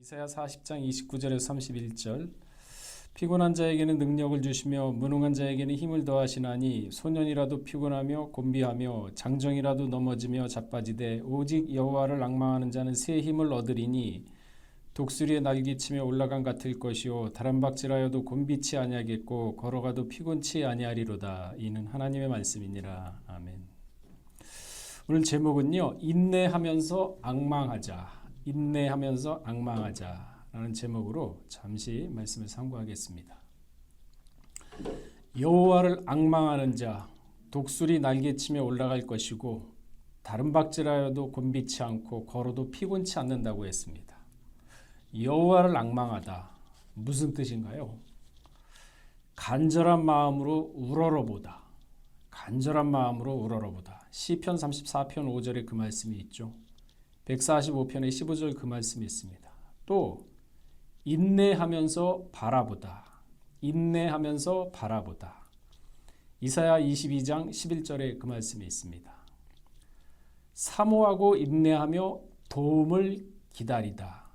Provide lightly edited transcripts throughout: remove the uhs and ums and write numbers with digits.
이사야 40장 29절에서 31절 피곤한 자에게는 능력을 주시며 무능한 자에게는 힘을 더하시나니 소년이라도 피곤하며 곤비하며 장정이라도 넘어지며 자빠지되 오직 여호와를 앙망하는 자는 새 힘을 얻으리니 독수리의 날개치며 올라간 같을 것이요 다람박질하여도 곤비치 아니하겠고 걸어가도 피곤치 아니하리로다. 이는 하나님의 말씀이니라. 아멘. 오늘 제목은요, 인내하면서 앙망하자. 인내하면서 앙망하자라는 제목으로 잠시 말씀을 상고하겠습니다. 여호와를 앙망하는 자, 독수리 날개치며 올라갈 것이고 다름박질하여도 곤비치 않고 걸어도 피곤치 않는다고 했습니다. 여호와를 앙망하다. 무슨 뜻인가요? 간절한 마음으로 우러러보다. 간절한 마음으로 우러러보다. 시편 34편 5절에 그 말씀이 있죠. 145편의 15절 그 말씀이 있습니다. 또 인내하면서 바라보다. 인내하면서 바라보다. 이사야 22장 11절에 그 말씀이 있습니다. 사모하고 인내하며 도움을 기다리다.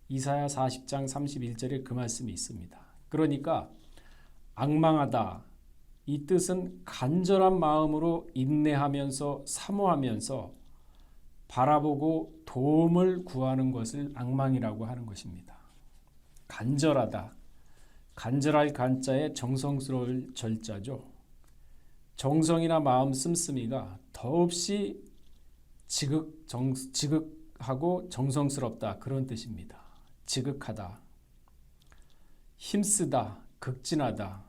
이사야 40장 31절에 그 말씀이 있습니다. 그러니까 앙망하다. 이 뜻은 간절한 마음으로 인내하면서 사모하면서 바라보고 도움을 구하는 것을 앙망이라고 하는 것입니다. 간절하다. 간절할 간자에 정성스러울 절자죠. 정성이나 마음 씀씀이가 더없이 지극하고 정성스럽다. 그런 뜻입니다. 지극하다. 힘쓰다. 극진하다.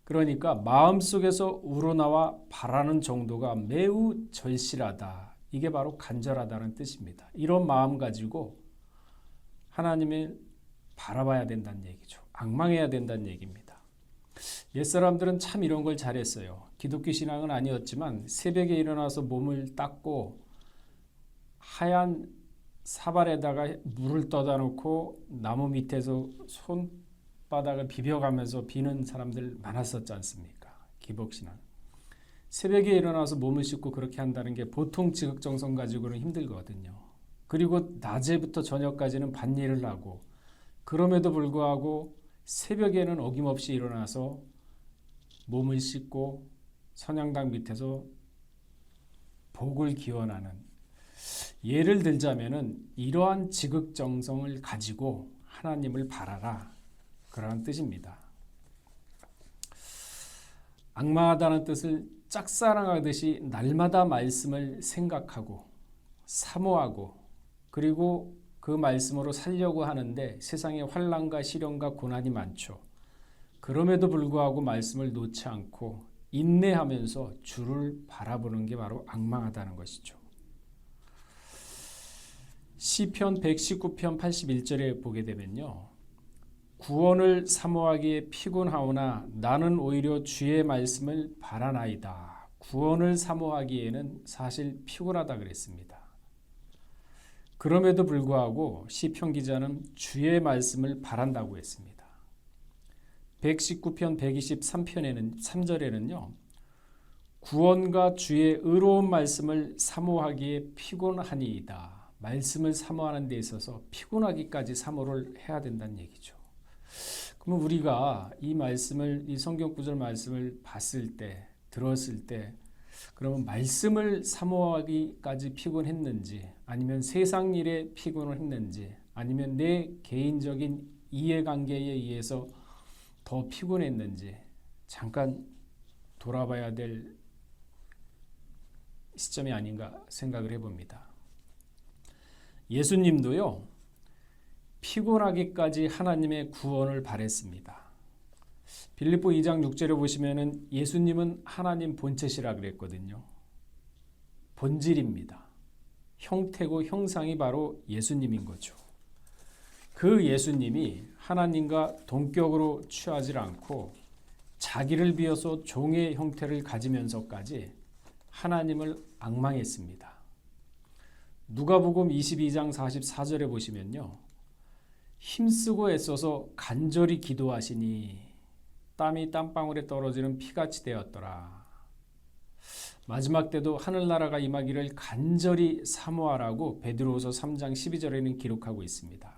그러니까 마음속에서 우러나와 바라는 정도가 매우 절실하다. 이게 바로 간절하다는 뜻입니다. 이런 마음 가지고 하나님을 바라봐야 된다는 얘기죠. 앙망해야 된다는 얘기입니다. 옛사람들은 참 이런 걸 잘했어요. 기독교 신앙은 아니었지만 새벽에 일어나서 몸을 닦고 하얀 사발에다가 물을 떠다 놓고 나무 밑에서 손바닥을 비벼가면서 비는 사람들 많았었지 않습니까? 기복신앙. 새벽에 일어나서 몸을 씻고 그렇게 한다는 게 보통 지극정성 가지고는 힘들거든요. 그리고 낮에부터 저녁까지는 밭일을 하고 그럼에도 불구하고 새벽에는 어김없이 일어나서 몸을 씻고 선양당 밑에서 복을 기원하는, 예를 들자면은 이러한 지극정성을 가지고 하나님을 바라라. 그러한 뜻입니다. 앙망하다는 뜻을 짝사랑하듯이 날마다 말씀을 생각하고 사모하고 그리고 그 말씀으로 살려고 하는데 세상에 환난과 시련과 고난이 많죠. 그럼에도 불구하고 말씀을 놓지 않고 인내하면서 주를 바라보는 게 바로 앙망하다는 것이죠. 시편 119편 81절에 보게 되면요. 구원을 사모하기에 피곤하오나 나는 오히려 주의 말씀을 바라나이다. 구원을 사모하기에는 사실 피곤하다 그랬습니다. 그럼에도 불구하고 시편 기자는 주의 말씀을 바란다고 했습니다. 119편 123편에는 3절에는요. 구원과 주의 의로운 말씀을 사모하기에 피곤하니이다. 말씀을 사모하는 데 있어서 피곤하기까지 사모를 해야 된다는 얘기죠. 그러면 우리가 이 말씀을, 이 성경 구절 말씀을 봤을 때, 들었을 때, 그러면 말씀을 사모하기까지 피곤했는지, 아니면 세상 일에 피곤을 했는지, 아니면 내 개인적인 이해관계에 의해서 더 피곤했는지, 잠깐 돌아봐야 될 시점이 아닌가 생각을 해봅니다. 예수님도요, 피곤하기까지 하나님의 구원을 바랬습니다. 빌립보 2장 6절에 보시면은 예수님은 하나님 본체시라 그랬거든요. 본질입니다. 형태고 형상이 바로 예수님인 거죠. 그 예수님이 하나님과 동격으로 취하지 않고 자기를 비워서 종의 형태를 가지면서까지 하나님을 앙망했습니다. 누가복음 22장 44절에 보시면요. 힘쓰고 애써서 간절히 기도하시니 땀이 땀방울에 떨어지는 피같이 되었더라. 마지막 때도 하늘나라가 임하기를 간절히 사모하라고 베드로후서 3장 12절에는 기록하고 있습니다.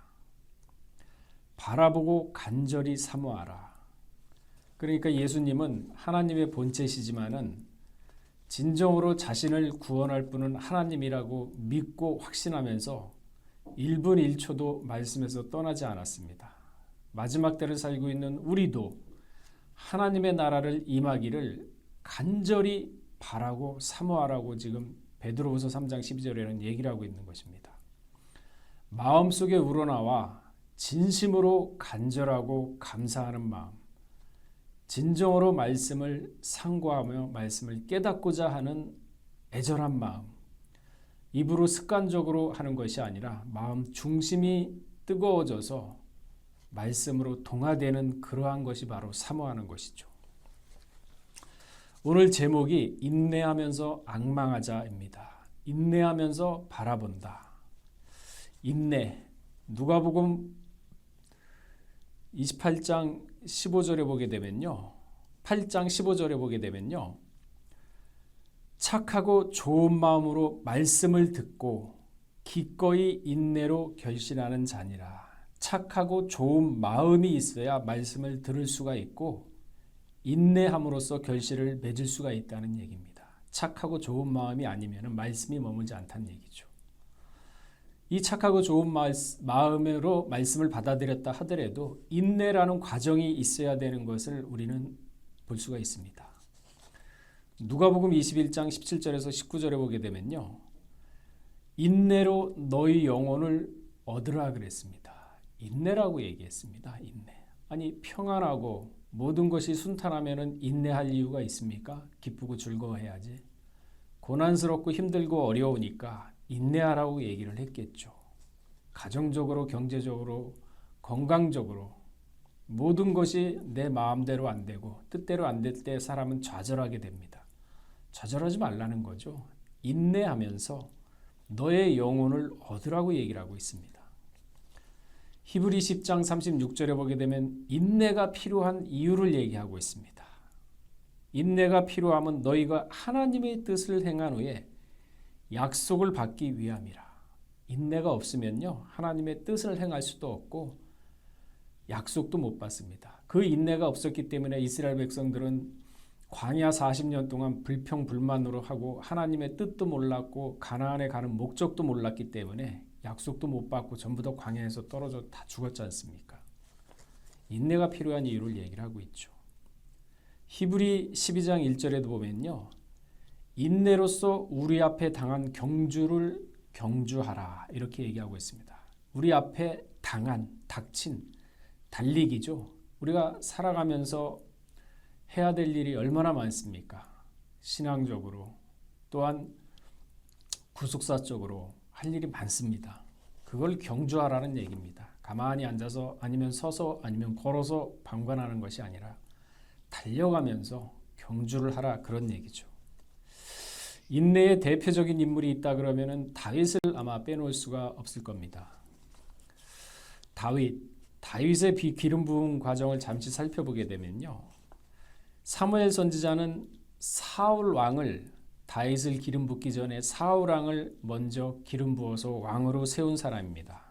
바라보고 간절히 사모하라. 그러니까 예수님은 하나님의 본체시지만은 진정으로 자신을 구원할 분은 하나님이라고 믿고 확신하면서 1분 1초도 말씀에서 떠나지 않았습니다. 마지막 때를 살고 있는 우리도 하나님의 나라를 임하기를 간절히 바라고 사모하라고 지금 베드로후서 3장 12절에는 얘기를 하고 있는 것입니다. 마음속에 우러나와 진심으로 간절하고 감사하는 마음, 진정으로 말씀을 상고하며 말씀을 깨닫고자 하는 애절한 마음, 입으로 습관적으로 하는 것이 아니라 마음 중심이 뜨거워져서 말씀으로 동화되는 그러한 것이 바로 사모하는 것이죠. 오늘 제목이 인내하면서 앙망하자입니다. 인내하면서 바라본다. 인내. 누가복음 28장 15절에 보게 되면요. 8장 15절에 보게 되면요. 착하고 좋은 마음으로 말씀을 듣고 기꺼이 인내로 결실하는 자니라. 착하고 좋은 마음이 있어야 말씀을 들을 수가 있고 인내함으로써 결실을 맺을 수가 있다는 얘기입니다. 착하고 좋은 마음이 아니면 말씀이 머물지 않다는 얘기죠. 이 착하고 좋은 마음으로 말씀을 받아들였다 하더라도 인내라는 과정이 있어야 되는 것을 우리는 볼 수가 있습니다. 누가복음 21장 17절에서 19절에 보게 되면요. 인내로 너희 영혼을 얻으라 그랬습니다. 인내라고 얘기했습니다. 인내. 아니 평안하고 모든 것이 순탄하면 인내할 이유가 있습니까? 기쁘고 즐거워해야지. 고난스럽고 힘들고 어려우니까 인내하라고 얘기를 했겠죠. 가정적으로, 경제적으로, 건강적으로 모든 것이 내 마음대로 안 되고 뜻대로 안 될 때 사람은 좌절하게 됩니다. 좌절하지 말라는 거죠. 인내하면서 너의 영혼을 얻으라고 얘기를 하고 있습니다. 히브리 10장 36절에 보게 되면 인내가 필요한 이유를 얘기하고 있습니다. 인내가 필요함은 너희가 하나님의 뜻을 행한 후에 약속을 받기 위함이라. 인내가 없으면요. 하나님의 뜻을 행할 수도 없고 약속도 못 받습니다. 그 인내가 없었기 때문에 이스라엘 백성들은 광야 40년 동안 불평불만으로 하고 하나님의 뜻도 몰랐고 가나안에 가는 목적도 몰랐기 때문에 약속도 못 받고 전부 다 광야에서 떨어져 다 죽었지 않습니까? 인내가 필요한 이유를 얘기를 하고 있죠. 히브리 12장 1절에도 보면요. 인내로서 우리 앞에 당한 경주를 경주하라 이렇게 얘기하고 있습니다. 우리 앞에 당한, 닥친, 달리기죠. 우리가 살아가면서 해야 될 일이 얼마나 많습니까? 신앙적으로 또한 구속사적으로 할 일이 많습니다. 그걸 경주하라는 얘기입니다. 가만히 앉아서 아니면 서서 아니면 걸어서 방관하는 것이 아니라 달려가면서 경주를 하라 그런 얘기죠. 인내의 대표적인 인물이 있다 그러면은 다윗을 아마 빼놓을 수가 없을 겁니다. 다윗의 기름 부음 과정을 잠시 살펴보게 되면요. 사무엘 선지자는 사울 왕을 다윗을 기름 붓기 전에 사울 왕을 먼저 기름 부어서 왕으로 세운 사람입니다.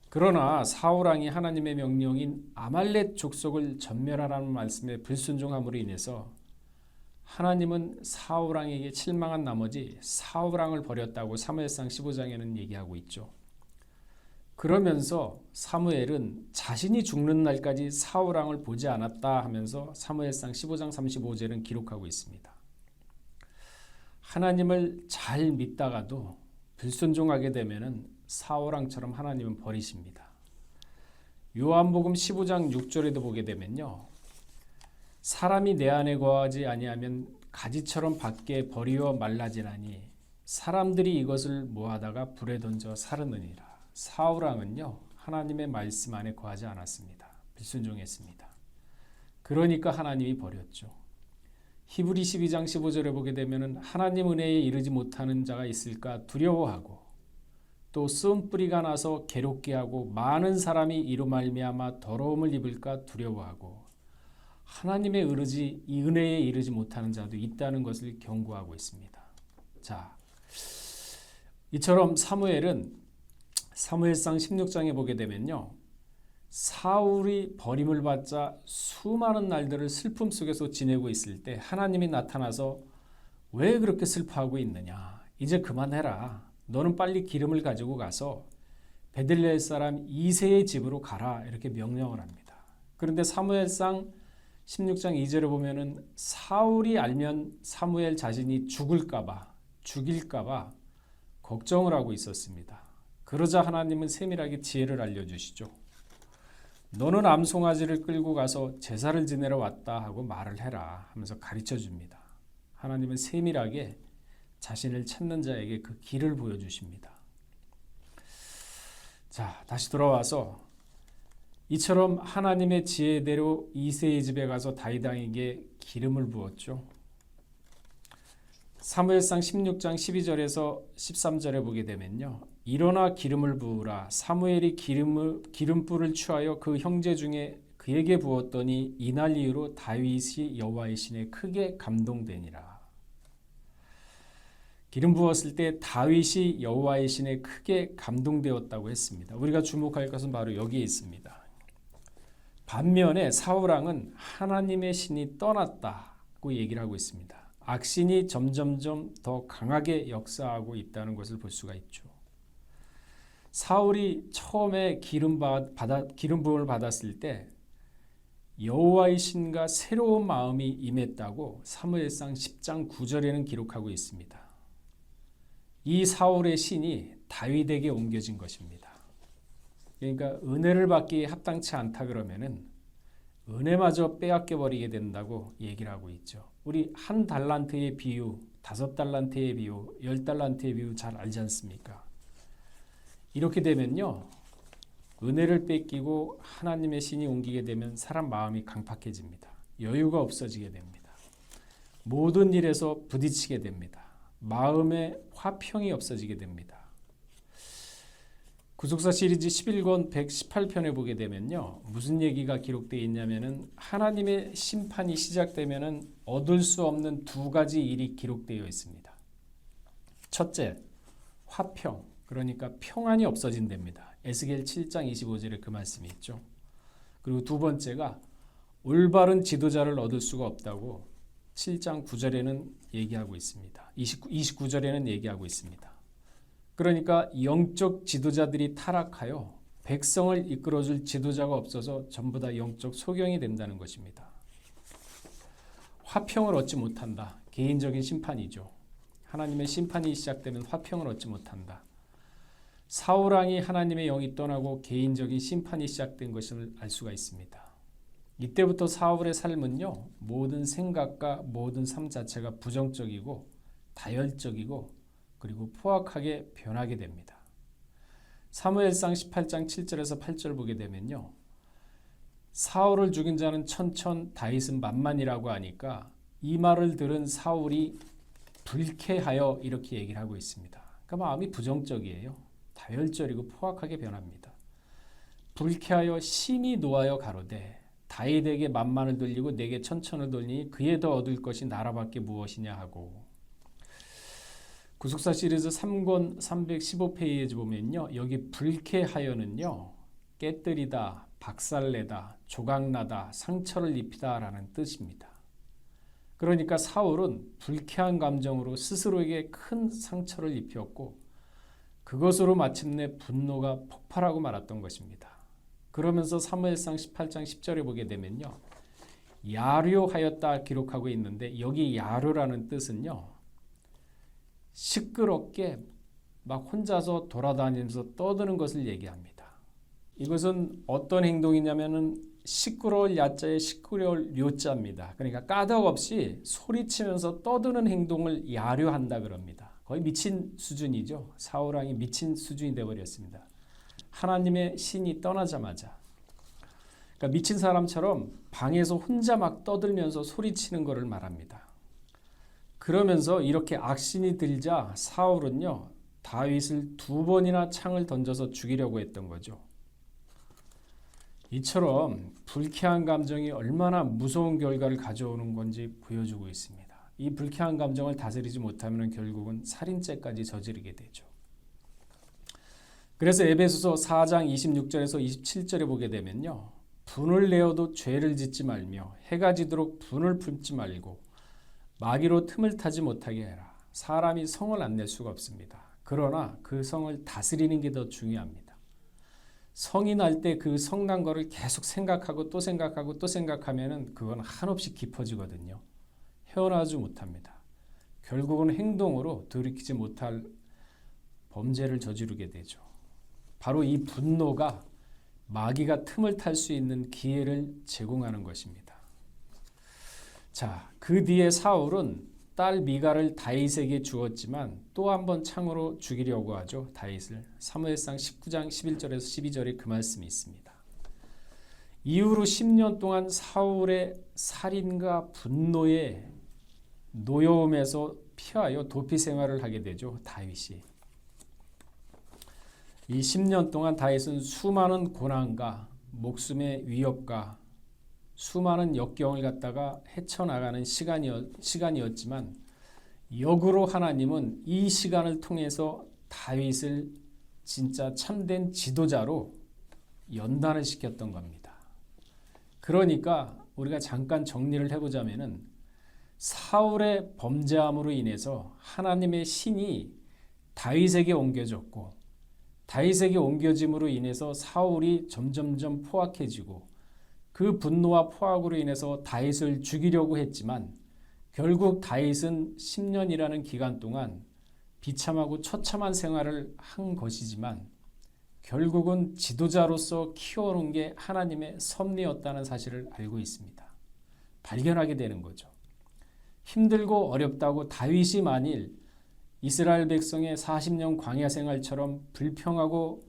그러나 사울 왕이 하나님의 명령인 아말렉 족속을 전멸하라는 말씀에 불순종함으로 인해서 하나님은 사울 왕에게 실망한 나머지 사울 왕을 버렸다고 사무엘상 15장에는 얘기하고 있죠. 그러면서 사무엘은 자신이 죽는 날까지 사울 왕을 보지 않았다 하면서 사무엘상 15장 35절은 기록하고 있습니다. 하나님을 잘 믿다가도 불순종하게 되면은 사울 왕처럼 하나님은 버리십니다. 요한복음 15장 6절에도 보게 되면요. 사람이 내 안에 거하지 아니하면 가지처럼 밖에 버리어 말라지나니 사람들이 이것을 모아다가 불에 던져 사르느니라. 사울 왕은요. 하나님의 말씀 안에 거하지 않았습니다. 불순종했습니다. 그러니까 하나님이 버렸죠. 히브리 12장 15절에 보게 되면 하나님 은혜에 이르지 못하는 자가 있을까 두려워하고 또 쓴뿌리가 나서 괴롭게 하고 많은 사람이 이로 말미암아 더러움을 입을까 두려워하고 하나님의 이 은혜에 이르지 못하는 자도 있다는 것을 경고하고 있습니다. 자, 이처럼 사무엘은 사무엘상 16장에 보게 되면요. 사울이 버림을 받자 수많은 날들을 슬픔 속에서 지내고 있을 때 하나님이 나타나서 왜 그렇게 슬퍼하고 있느냐? 이제 그만해라. 너는 빨리 기름을 가지고 가서 베들레헴 사람 이새의 집으로 가라. 이렇게 명령을 합니다. 그런데 사무엘상 16장 2절에 보면은 사울이 알면 사무엘 자신이 죽일까봐 걱정을 하고 있었습니다. 그러자 하나님은 세밀하게 지혜를 알려주시죠. 너는 암송아지를 끌고 가서 제사를 지내러 왔다 하고 말을 해라 하면서 가르쳐 줍니다. 하나님은 세밀하게 자신을 찾는 자에게 그 길을 보여주십니다. 자, 다시 돌아와서 이처럼 하나님의 지혜대로 이새의 집에 가서 다윗왕에게 기름을 부었죠. 사무엘상 16장 12절에서 13절에 보게 되면요. 일어나 기름을 부으라. 사무엘이 기름불을 취하여 그 형제 중에 그에게 부었더니 이날 이후로 다윗이 여호와의 신에 크게 감동되니라. 기름 부었을 때 다윗이 여호와의 신에 크게 감동되었다고 했습니다. 우리가 주목할 것은 바로 여기에 있습니다. 반면에 사울왕은 하나님의 신이 떠났다고 얘기를 하고 있습니다. 악신이 점점점 더 강하게 역사하고 있다는 것을 볼 수가 있죠. 사울이 처음에 기름 부음을 받았을 때 여호와의 신과 새로운 마음이 임했다고 사무엘상 10장 9절에는 기록하고 있습니다. 이 사울의 신이 다윗에게 옮겨진 것입니다. 그러니까 은혜를 받기에 합당치 않다 그러면은 은혜마저 빼앗겨 버리게 된다고 얘기를 하고 있죠. 우리 한 달란트의 비유, 5달란트의 비유, 10달란트의 비유 잘 알지 않습니까? 이렇게 되면요. 은혜를 뺏기고 하나님의 신이 옮기게 되면 사람 마음이 강팍해집니다. 여유가 없어지게 됩니다. 모든 일에서 부딪히게 됩니다. 마음의 화평이 없어지게 됩니다. 구속사 시리즈 11권 118편에 보게 되면요. 무슨 얘기가 기록되어 있냐면은 하나님의 심판이 시작되면은 얻을 수 없는 두 가지 일이 기록되어 있습니다. 첫째, 화평. 그러니까 평안이 없어진답니다. 에스겔 7장 25절에 그 말씀이 있죠. 그리고 두 번째가 올바른 지도자를 얻을 수가 없다고 7장 9절에는 얘기하고 있습니다. 29절에는 얘기하고 있습니다. 그러니까 영적 지도자들이 타락하여 백성을 이끌어줄 지도자가 없어서 전부 다 영적 소경이 된다는 것입니다. 화평을 얻지 못한다. 개인적인 심판이죠. 하나님의 심판이 시작되면 화평을 얻지 못한다. 사울왕이 하나님의 영이 떠나고 개인적인 심판이 시작된 것을 알 수가 있습니다. 이때부터 사울의 삶은요. 모든 생각과 모든 삶 자체가 부정적이고 다혈적이고 그리고 포악하게 변하게 됩니다. 사무엘상 18장 7절에서 8절 보게 되면요. 사울을 죽인 자는 천천 다윗은 만만이라고 하니까 이 말을 들은 사울이 불쾌하여 이렇게 얘기를 하고 있습니다. 그러니까 마음이 부정적이에요. 다혈적이고 포악하게 변합니다. 불쾌하여 심히 노하여 가로되 다윗에게 만만을 돌리고 내게 천천을 돌리니 그에 더 얻을 것이 나라밖에 무엇이냐 하고 구속사 시리즈 3권 315페이지에 보면요. 여기 불쾌하여는요. 깨뜨리다, 박살내다, 조각나다, 상처를 입히다 라는 뜻입니다. 그러니까 사울은 불쾌한 감정으로 스스로에게 큰 상처를 입혔고 그것으로 마침내 분노가 폭발하고 말았던 것입니다. 그러면서 사무엘상 18장 10절에 보게 되면요. 야료하였다 기록하고 있는데 여기 야료라는 뜻은요. 시끄럽게 막 혼자서 돌아다니면서 떠드는 것을 얘기합니다. 이것은 어떤 행동이냐면은 시끄러울 야자에 시끄러울 요자입니다. 그러니까 까닭없이 소리치면서 떠드는 행동을 야료한다 그럽니다. 거의 미친 수준이죠. 사울왕이 미친 수준이 되어버렸습니다. 하나님의 신이 떠나자마자 그러니까 미친 사람처럼 방에서 혼자 막 떠들면서 소리치는 것을 말합니다. 그러면서 이렇게 악신이 들자 사울은요. 다윗을 2번이나 창을 던져서 죽이려고 했던 거죠. 이처럼 불쾌한 감정이 얼마나 무서운 결과를 가져오는 건지 보여주고 있습니다. 이 불쾌한 감정을 다스리지 못하면 결국은 살인죄까지 저지르게 되죠. 그래서 에베소서 4장 26절에서 27절에 보게 되면요. 분을 내어도 죄를 짓지 말며 해가 지도록 분을 품지 말고 마귀로 틈을 타지 못하게 해라. 사람이 성을 안 낼 수가 없습니다. 그러나 그 성을 다스리는 게 더 중요합니다. 성이 날 때 그 성난 거를 계속 생각하고 또 생각하고 또 생각하면은 그건 한없이 깊어지거든요. 헤어나오지 못합니다. 결국은 행동으로 돌이키지 못할 범죄를 저지르게 되죠. 바로 이 분노가 마귀가 틈을 탈 수 있는 기회를 제공하는 것입니다. 자, 그 뒤에 사울은 딸 미갈을 다윗에게 주었지만 또 한 번 창으로 죽이려고 하죠. 다윗을. 사무엘상 19장 11절에서 12절에 그 말씀이 있습니다. 이후로 10년 동안 사울의 살인과 분노의 노여움에서 피하여 도피 생활을 하게 되죠. 다윗이. 이 10년 동안 다윗은 수많은 고난과 목숨의 위협과 수많은 역경을 갖다가 헤쳐나가는 시간이었지만 역으로 하나님은 이 시간을 통해서 다윗을 진짜 참된 지도자로 연단을 시켰던 겁니다. 그러니까 우리가 잠깐 정리를 해보자면은 사울의 범죄함으로 인해서 하나님의 신이 다윗에게 옮겨졌고 다윗에게 옮겨짐으로 인해서 사울이 점점점 포악해지고 그 분노와 포악으로 인해서 다윗을 죽이려고 했지만 결국 다윗은 10년이라는 기간 동안 비참하고 처참한 생활을 한 것이지만 결국은 지도자로서 키워놓은 게 하나님의 섭리였다는 사실을 알고 있습니다. 발견하게 되는 거죠. 힘들고 어렵다고 다윗이 만일 이스라엘 백성의 40년 광야 생활처럼 불평하고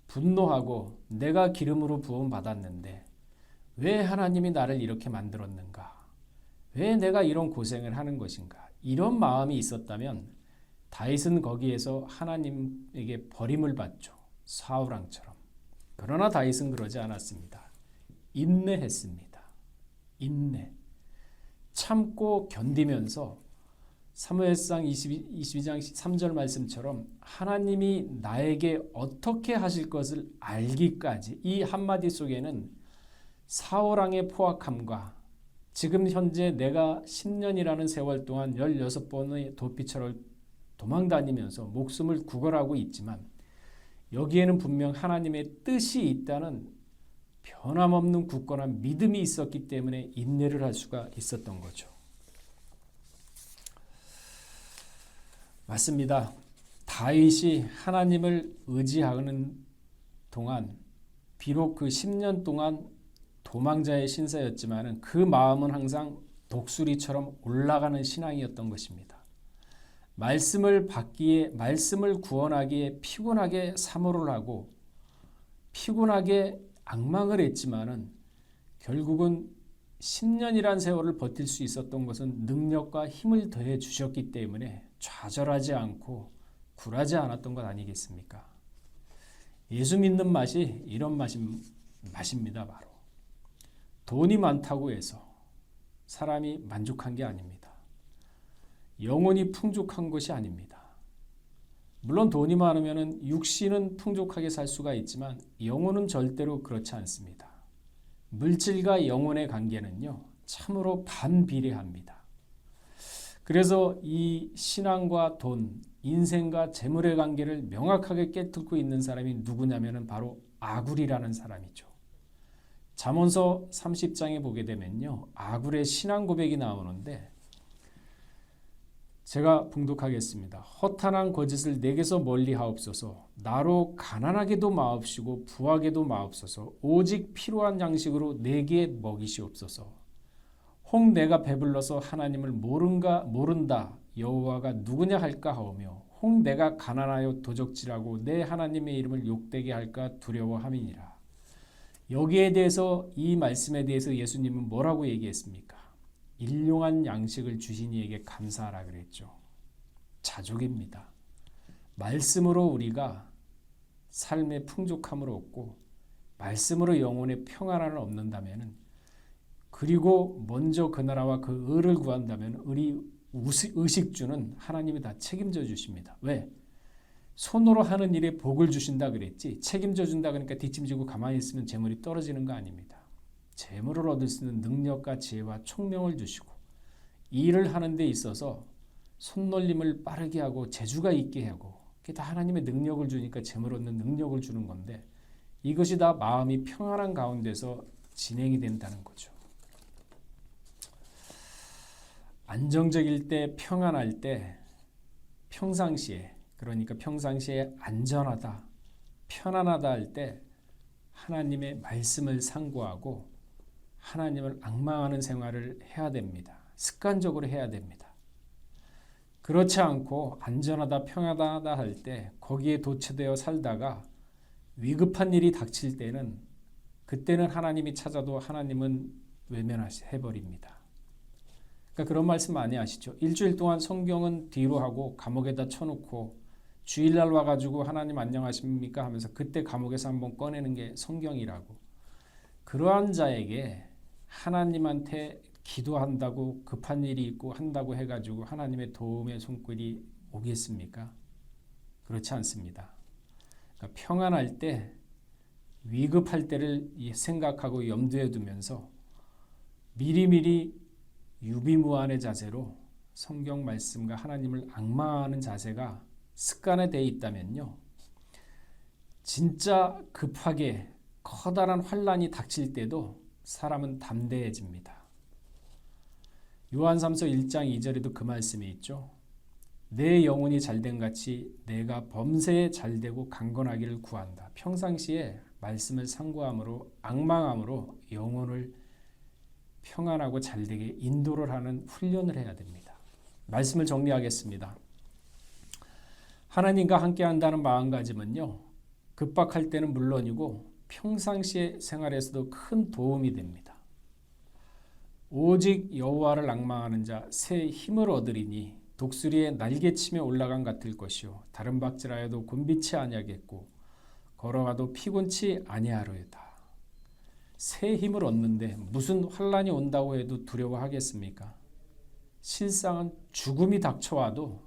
분노하고 내가 기름으로 부음 받았는데 왜 하나님이 나를 이렇게 만들었는가? 왜 내가 이런 고생을 하는 것인가? 이런 마음이 있었다면 다윗은 거기에서 하나님에게 버림을 받죠. 사울왕처럼. 그러나 다윗은 그러지 않았습니다. 인내했습니다. 인내. 참고 견디면서 사무엘상 22장 3절 말씀처럼 하나님이 나에게 어떻게 하실 것을 알기까지 이 한마디 속에는 사울왕의 포악함과 지금 현재 내가 10년이라는 세월 동안 16번의 도피처를 도망다니면서 목숨을 구걸하고 있지만 여기에는 분명 하나님의 뜻이 있다는 변함없는 굳건한 믿음이 있었기 때문에 인내를 할 수가 있었던 거죠. 맞습니다. 다윗이 하나님을 의지하는 동안 비록 그 10년 동안 도망자의 신세였지만 그 마음은 항상 독수리처럼 올라가는 신앙이었던 것입니다. 말씀을 받기에, 말씀을 구원하기에 피곤하게 사모를 하고 피곤하게 앙망을 했지만은 결국은 10년이란 세월을 버틸 수 있었던 것은 능력과 힘을 더해 주셨기 때문에 좌절하지 않고 굴하지 않았던 것 아니겠습니까? 예수 믿는 맛이 이런 맛입니다. 바로. 돈이 많다고 해서 사람이 만족한 게 아닙니다. 영혼이 풍족한 것이 아닙니다. 물론 돈이 많으면 육신은 풍족하게 살 수가 있지만 영혼은 절대로 그렇지 않습니다. 물질과 영혼의 관계는요, 참으로 반비례합니다. 그래서 이 신앙과 돈, 인생과 재물의 관계를 명확하게 깨뚫고 있는 사람이 누구냐면 바로 아굴이라는 사람이죠. 잠언서 30장에 보게 되면요, 아굴의 신앙 고백이 나오는데 제가 봉독하겠습니다. 허탄한 거짓을 내게서 멀리 하옵소서. 나로 가난하게도 마옵시고 부하게도 마옵소서. 오직 필요한 양식으로 내게 먹이시옵소서. 혹 내가 배불러서 하나님을 모른다 여호와가 누구냐 할까 하오며 혹 내가 가난하여 도적질하고 내 하나님의 이름을 욕되게 할까 두려워함이니라. 여기에 대해서 이 말씀에 대해서 예수님은 뭐라고 얘기했습니까? 일용한 양식을 주신 이에게 감사하라 그랬죠. 자족입니다. 말씀으로 우리가 삶의 풍족함을 얻고 말씀으로 영혼의 평안을 얻는다면 그리고 먼저 그 나라와 그 의를 구한다면 우리 의식주는 하나님이 다 책임져 주십니다. 왜? 손으로 하는 일에 복을 주신다 그랬지 책임져 준다 그러니까 뒷짐지고 가만히 있으면 재물이 떨어지는 거 아닙니다. 재물을 얻을 수 있는 능력과 지혜와 총명을 주시고 일을 하는 데 있어서 손놀림을 빠르게 하고 재주가 있게 하고 그게 다 하나님의 능력을 주니까 재물 얻는 능력을 주는 건데 이것이 다 마음이 평안한 가운데서 진행이 된다는 거죠. 안정적일 때 평안할 때 평상시에 그러니까 평상시에 안전하다 편안하다 할 때 하나님의 말씀을 상고하고 하나님을 앙망하는 생활을 해야 됩니다. 습관적으로 해야 됩니다. 그렇지 않고 안전하다 평안하다 할 때 거기에 도취되어 살다가 위급한 일이 닥칠 때는 그때는 하나님이 찾아도 하나님은 외면해버립니다. 그러니까 그런 말씀 많이 하시죠. 일주일 동안 성경은 뒤로 하고 감옥에다 쳐놓고 주일날 와가지고 하나님 안녕하십니까 하면서 그때 감옥에서 한번 꺼내는 게 성경이라고. 그러한 자에게 하나님한테 기도한다고 급한 일이 있고 한다고 해가지고 하나님의 도움의 손길이 오겠습니까? 그렇지 않습니다. 그러니까 평안할 때 위급할 때를 생각하고 염두에 두면서 미리미리 유비무환의 자세로 성경 말씀과 하나님을 앙망하는 자세가 습관에 되어 있다면요. 진짜 급하게 커다란 환란이 닥칠 때도 사람은 담대해집니다. 요한삼서 1장 2절에도 그 말씀이 있죠. 내 영혼이 잘된 같이 내가 범세에 잘되고 강건하기를 구한다. 평상시에 말씀을 상고함으로 앙망함으로 영혼을 평안하고 잘되게 인도를 하는 훈련을 해야 됩니다. 말씀을 정리하겠습니다. 하나님과 함께 한다는 마음가짐은요. 급박할 때는 물론이고 평상시의 생활에서도 큰 도움이 됩니다. 오직 여호와를 앙망하는 자 새 힘을 얻으리니 독수리의 날개치며 올라간 같을 것이요 다른 박질하여도 곤비치 아니하겠고 걸어가도 피곤치 아니하리로다. 새 힘을 얻는데 무슨 환란이 온다고 해도 두려워하겠습니까? 실상은 죽음이 닥쳐와도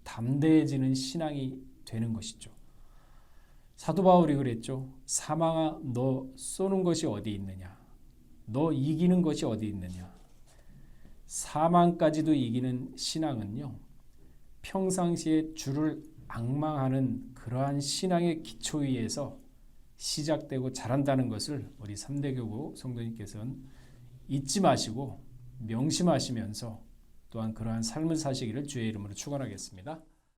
담대해지는 신앙이 되는 것이죠. 사도 바울이 그랬죠. 사망아 너 쏘는 것이 어디 있느냐? 너 이기는 것이 어디 있느냐? 사망까지도 이기는 신앙은요. 평상시에 주를 앙망하는 그러한 신앙의 기초 위에서 시작되고 자란다는 것을 우리 3대교구 성도님께서는 잊지 마시고 명심하시면서 또한 그러한 삶을 사시기를 주의 이름으로 축원하겠습니다.